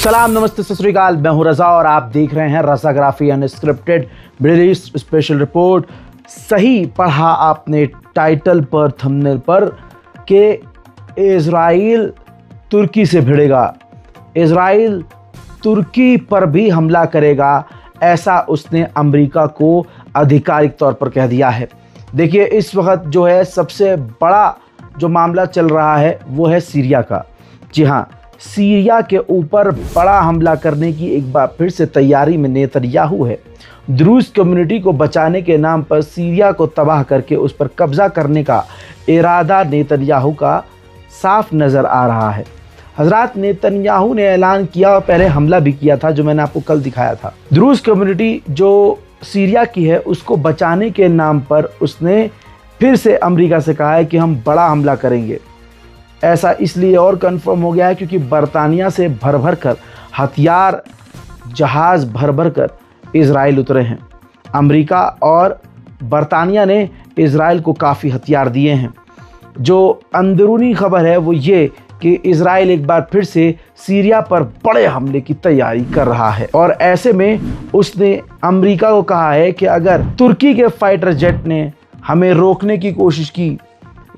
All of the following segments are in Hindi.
सलाम, नमस्ते, सत श्री अकाल। मैं हूं रजा और आप देख रहे हैं रजाग्राफी unscripted Middle East special report. सही पढ़ा आपने टाइटल पर, थंबनेल पर, कि इजराइल तुर्की से भिड़ेगा, इजराइल तुर्की पर भी हमला करेगा, ऐसा उसने अमेरिका को आधिकारिक तौर पर कह दिया है। देखिए, इस वक्त जो है सबसे बड़ा जो मामला चल रहा है वो है सीरिया का। जी हाँ, सीरिया के ऊपर बड़ा हमला करने की एक बार फिर से तैयारी में नेतन्याहू है। द्रूज कम्युनिटी को बचाने के नाम पर सीरिया को तबाह करके उस पर कब्जा करने का इरादा नेतन्याहू का साफ नज़र आ रहा है। हजरात, नेतन्याहू ने ऐलान किया और पहले हमला भी किया था, जो मैंने आपको कल दिखाया था। द्रूज कम्युनिटी जो सीरिया की है उसको बचाने के नाम पर उसने फिर से अमेरिका से कहा है कि हम बड़ा हमला करेंगे। ऐसा इसलिए और कंफर्म हो गया है क्योंकि बरतानिया से भर भर कर हथियार, जहाज़ भर भर कर इजराइल उतरे हैं। अमेरिका और बरतानिया ने इजराइल को काफ़ी हथियार दिए हैं। जो अंदरूनी खबर है वो ये कि इजराइल एक बार फिर से सीरिया पर बड़े हमले की तैयारी कर रहा है और ऐसे में उसने अमेरिका को कहा है कि अगर तुर्की के फाइटर जेट ने हमें रोकने की कोशिश की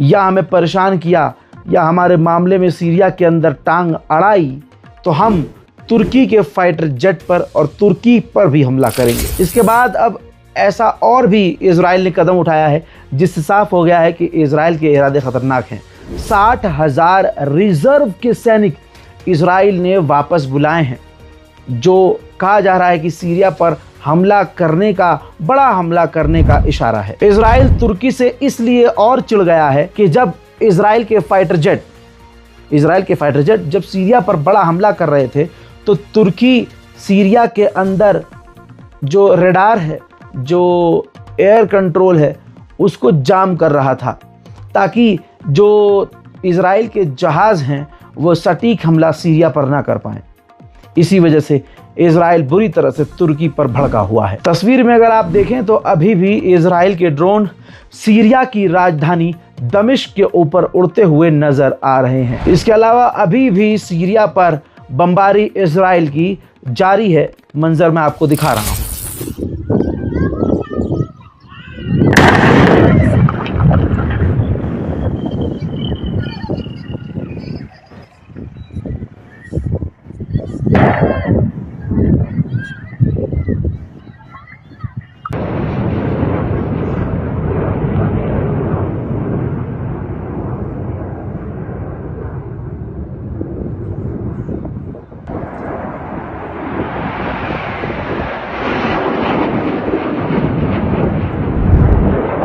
या हमें परेशान किया या हमारे मामले में सीरिया के अंदर टांग अड़ाई, तो हम तुर्की के फाइटर जेट पर और तुर्की पर भी हमला करेंगे। इसके बाद अब ऐसा और भी इजराइल ने कदम उठाया है जिससे साफ हो गया है कि इजराइल के इरादे खतरनाक हैं। 60,000 रिजर्व के सैनिक इजराइल ने वापस बुलाए हैं, जो कहा जा रहा है कि सीरिया पर हमला करने का, बड़ा हमला करने का इशारा है। इजराइल तुर्की से इसलिए और चिढ़ गया है कि जब इजराइल के फाइटर जेट जब सीरिया पर बड़ा हमला कर रहे थे तो तुर्की सीरिया के अंदर जो रडार है, जो एयर कंट्रोल है, उसको जाम कर रहा था ताकि जो इजराइल के जहाज़ हैं वो सटीक हमला सीरिया पर ना कर पाएं। इसी वजह से इजराइल बुरी तरह से तुर्की पर भड़का हुआ है। तस्वीर में अगर आप देखें तो अभी भी इजराइल के ड्रोन सीरिया की राजधानी दमिश्क के ऊपर उड़ते हुए नजर आ रहे हैं। इसके अलावा अभी भी सीरिया पर बमबारी इजराइल की जारी है। मंजर मैं आपको दिखा रहा हूं।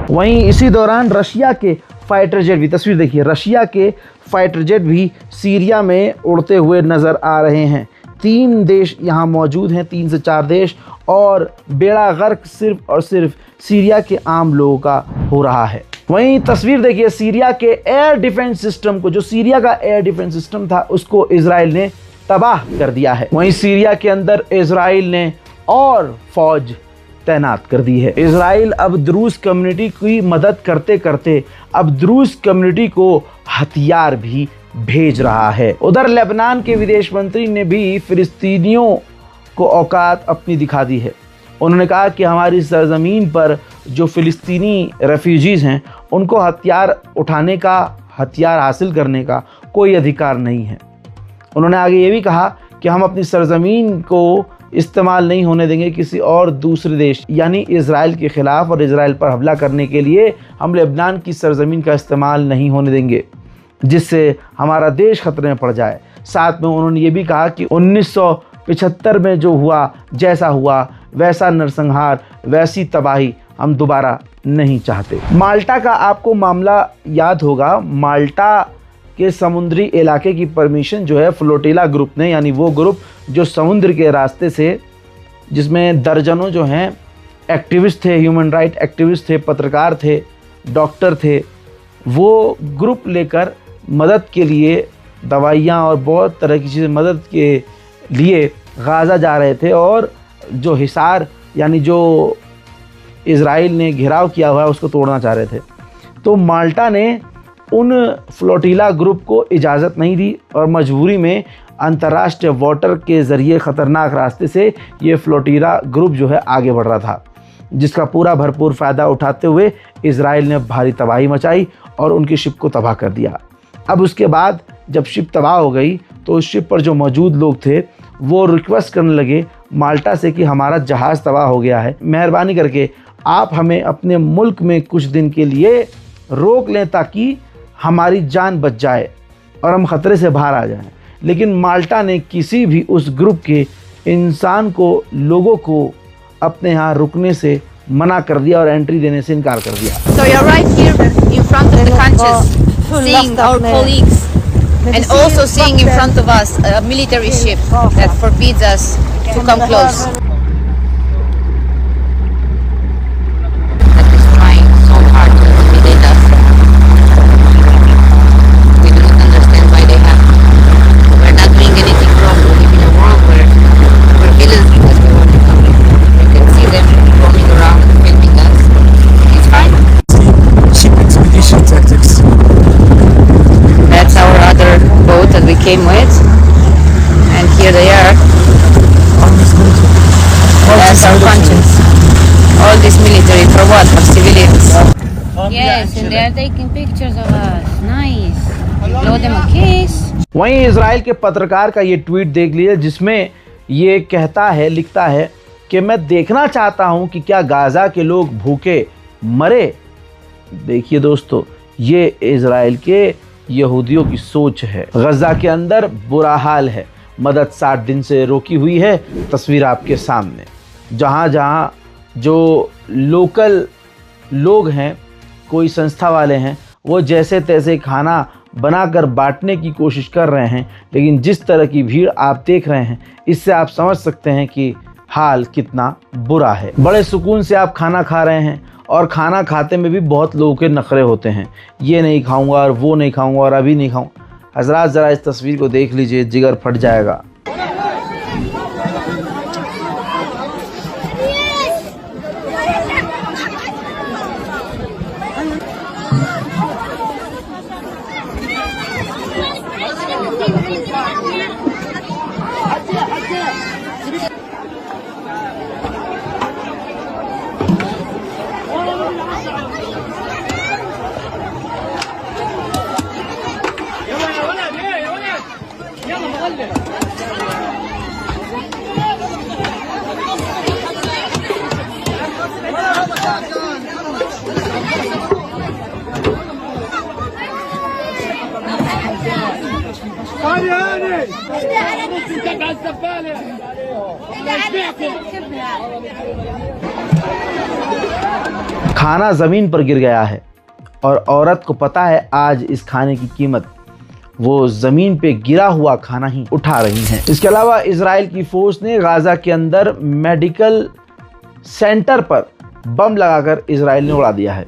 वहीं इसी दौरान रशिया के फाइटर जेट भी, तस्वीर देखिए, रशिया के फाइटर जेट भी सीरिया में उड़ते हुए नज़र आ रहे हैं। 3 देश यहाँ मौजूद हैं, 3 से 4 देश, और बेड़ा गर्क सिर्फ और सिर्फ सीरिया के आम लोगों का हो रहा है। वहीं तस्वीर देखिए, सीरिया के एयर डिफेंस सिस्टम को, जो सीरिया का एयर डिफेंस सिस्टम था, उसको इजराइल ने तबाह कर दिया है। वहीं सीरिया के अंदर इजराइल ने और फौज तैनात कर दी है। इजराइल अब द्रूज कम्युनिटी की मदद करते करते अब द्रूज कम्युनिटी को हथियार भी भेज रहा है। उधर लेबनान के विदेश मंत्री ने भी फिलिस्तीनियों को औकात अपनी दिखा दी है। उन्होंने कहा कि हमारी सरजमीन पर जो फिलिस्तीनी रेफ्यूजीज हैं उनको हथियार उठाने का, हथियार हासिल करने का कोई अधिकार नहीं है। उन्होंने आगे ये भी कहा कि हम अपनी सरजमीन को इस्तेमाल नहीं होने देंगे किसी और दूसरे देश, यानी इजराइल के ख़िलाफ़ और इजराइल पर हमला करने के लिए हम लेबनान की सरजमीन का इस्तेमाल नहीं होने देंगे जिससे हमारा देश खतरे में पड़ जाए। साथ में उन्होंने ये भी कहा कि 1975 में जो हुआ, जैसा हुआ वैसा नरसंहार, वैसी तबाही हम दोबारा नहीं चाहते। माल्टा का आपको मामला याद होगा। माल्टा के समुद्री इलाके की परमिशन जो है फ्लोटिला ग्रुप ने, यानी वो ग्रुप जो समुद्र के रास्ते से, जिसमें दर्जनों जो हैं एक्टिविस्ट थे, ह्यूमन राइट एक्टिविस्ट थे, पत्रकार थे, डॉक्टर थे, वो ग्रुप लेकर मदद के लिए दवाइयाँ और बहुत तरह की चीज़ें मदद के लिए गाज़ा जा रहे थे और जो हिसार, यानी जो इजराइल ने घेराव किया हुआ है, उसको तोड़ना चाह रहे थे। तो माल्टा ने उन फ्लोटिला ग्रुप को इजाज़त नहीं दी और मजबूरी में अंतर्राष्ट्रीय वाटर के ज़रिए ख़तरनाक रास्ते से ये फ्लोटिला ग्रुप जो है आगे बढ़ रहा था, जिसका पूरा भरपूर फ़ायदा उठाते हुए इजराइल ने भारी तबाही मचाई और उनकी शिप को तबाह कर दिया। अब उसके बाद जब शिप तबाह हो गई तो उस शिप पर जो मौजूद लोग थे वो रिक्वेस्ट करने लगे माल्टा से कि हमारा जहाज़ तबाह हो गया है, मेहरबानी करके आप हमें अपने मुल्क में कुछ दिन के लिए रोक लें ताकि हमारी जान बच जाए और हम ख़तरे से बाहर आ जाएं। लेकिन माल्टा ने किसी भी उस ग्रुप के इंसान को, लोगों को अपने यहाँ रुकने से मना कर दिया और एंट्री देने से इनकार कर दिया। So you're right here in front of the conscious, seeing our colleagues and also seeing in front of us a military ship that forbids us to come close. That is trying so hard to intimidate us. We do not understand why they have. We're not doing anything wrong. We live in a world where villains because we want to come. You can see them roaming around and filming us. It's fine. Ship intimidation tactics. That's our other boat that we came with, and here they are. That's our conscience. All this military for what? For civilians. Yes, and they are taking pictures of us. Nice. Blow them a kiss. वहीं इजराइल के पत्रकार का ये ट्वीट देख लीजिए जिसमें ये कहता है, लिखता है कि मैं देखना चाहता हूं कि क्या गाजा के लोग भूखे मरे। देखिए दोस्तों, ये इजराइल के यहूदियों की सोच है। गजा के अंदर बुरा हाल है, मदद 60 दिन से रोकी हुई है। तस्वीर आपके सामने, जहाँ जहाँ जो लोकल लोग हैं, कोई संस्था वाले हैं, वो जैसे तैसे खाना बनाकर बांटने की कोशिश कर रहे हैं, लेकिन जिस तरह की भीड़ आप देख रहे हैं इससे आप समझ सकते हैं कि हाल कितना बुरा है। बड़े सुकून से आप खाना खा रहे हैं और खाना खाते में भी बहुत लोगों के नखरे होते हैं, ये नहीं खाऊंगा और वो नहीं खाऊंगा और अभी नहीं खाऊं। हजरात ज़रा इस तस्वीर को देख लीजिए, जिगर फट जाएगा। खाना जमीन पर गिर गया है और औरत को पता है आज इस खाने की कीमत। वो जमीन पे गिरा हुआ खाना ही उठा रही हैं। इसके अलावा इजराइल की फोर्स ने गाजा के अंदर मेडिकल सेंटर पर बम लगाकर इजराइल ने उड़ा दिया है।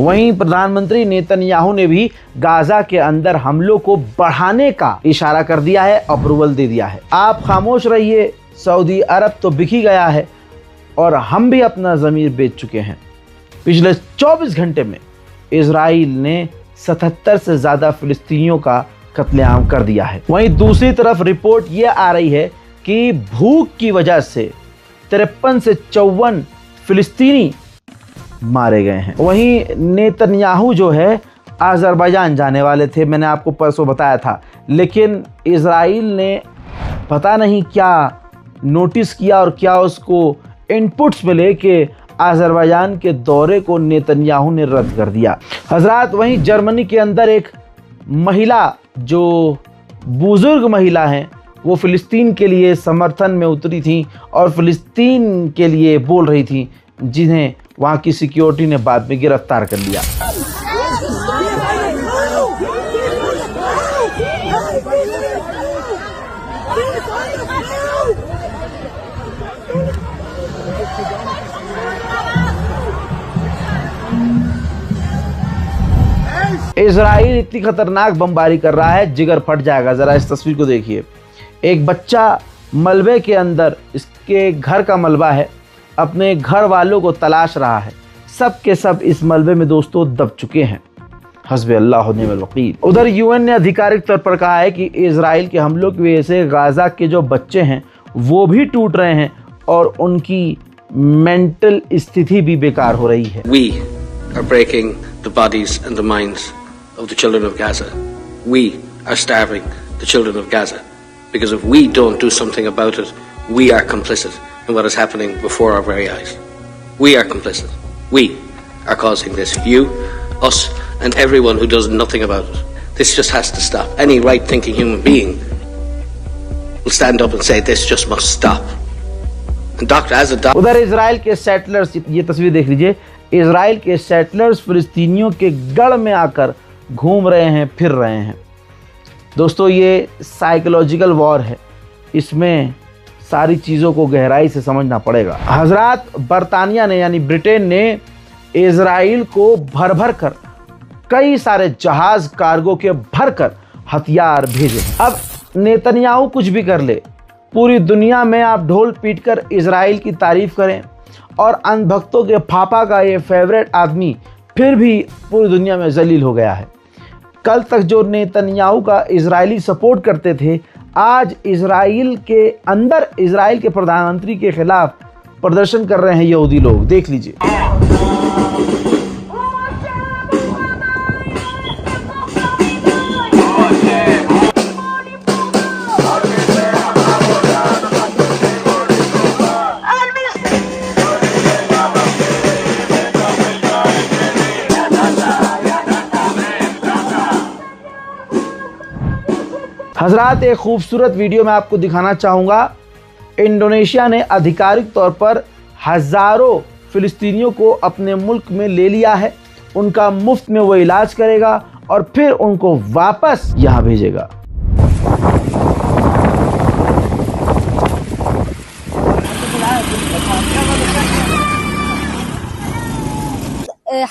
वहीं प्रधानमंत्री नेतन्याहू ने भी गाजा के अंदर हमलों को बढ़ाने का इशारा कर दिया है, अप्रूवल दे दिया है। आप खामोश रहिए, सऊदी अरब तो बिक ही गया है और हम भी अपना ज़मीर बेच चुके हैं। पिछले 24 घंटे में इजराइल ने 77 से ज़्यादा फिलिस्तीनियों का कत्लेआम कर दिया है। वहीं दूसरी तरफ रिपोर्ट ये आ रही है कि भूख की वजह से 53 से 54 फिलिस्तीनी मारे गए हैं। वहीं नेतन्याहू जो है अज़रबैजान जाने वाले थे, मैंने आपको परसों बताया था, लेकिन इजराइल ने पता नहीं क्या नोटिस किया और क्या उसको इनपुट्स मिले कि अज़रबैजान के दौरे को नेतन्याहू ने रद्द कर दिया। हजरात, वहीं जर्मनी के अंदर एक महिला जो बुजुर्ग महिला हैं, वो फ़िलिस्तीन के लिए समर्थन में उतरी थी और फ़िलिस्तीन के लिए बोल रही थी, जिन्हें वहाँ की सिक्योरिटी ने बाद में गिरफ्तार कर लिया। इजराइल इतनी खतरनाक बमबारी कर रहा है, जिगर फट जाएगा। ज़रा इस तस्वीर को देखिए। एक बच्चा मलबे के अंदर, इसके घर का मलबा है, अपने घर वालों को तलाश रहा है। सब के सब इस मलबे में दोस्तों दब चुके हैं। हस्बी अल्लाह व निअमल वकील। उधर यूएन ने आधिकारिक तौर पर कहा है कि इजराइल के हमलों की वजह से गाजा के जो बच्चे हैं वो भी टूट रहे हैं और उनकी मेंटल स्थिति भी बेकार हो रही है। We are breaking the bodies and the minds of the children of Gaza. We are starving the children of Gaza. Because if we don't do something about it, we are complicit in what is happening before our very eyes. We are complicit. We are causing this. You, us, and everyone who does nothing about it. This just has to stop. Any right-thinking human being will stand up and say this just must stop. And doctor, as a doctor, उधर इजराइल के सेटलर्स, ये तस्वीर देख लीजिए, इजराइल के सेटलर्स फिलिस्तीनियों के गढ़ में आकर घूम रहे हैं, फिर रहे हैं। दोस्तों ये साइकोलॉजिकल वॉर है, इसमें सारी चीज़ों को गहराई से समझना पड़ेगा। हजरात, बरतानिया ने यानी ब्रिटेन ने इजराइल को भर भर कर कई सारे जहाज कार्गो के भर कर हथियार भेजे। अब नेतन्याहू कुछ भी कर ले, पूरी दुनिया में आप ढोल पीटकर इजराइल की तारीफ करें और अंधभक्तों के फापा का ये फेवरेट आदमी फिर भी पूरी दुनिया में जलील हो गया है। कल तक जो नेतन्याहू का इजरायली सपोर्ट करते थे, आज इजराइल के अंदर इजराइल के प्रधानमंत्री के खिलाफ प्रदर्शन कर रहे हैं यहूदी लोग। देख लीजिए। हजरात, एक खूबसूरत वीडियो मैं आपको दिखाना चाहूँगा। इंडोनेशिया ने आधिकारिक तौर पर हज़ारों फ़िलिस्तीनियों को अपने मुल्क में ले लिया है। उनका मुफ्त में वो इलाज करेगा और फिर उनको वापस यहाँ भेजेगा।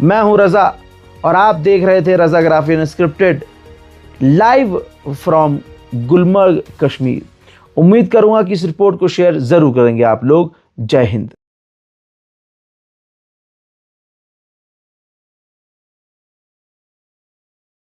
मैं हूं रजा और आप देख रहे थे रजाग्राफी unscripted live from Gulmarg Kashmir. उम्मीद करूंगा कि इस रिपोर्ट को शेयर जरूर करेंगे आप लोग। जय हिंद।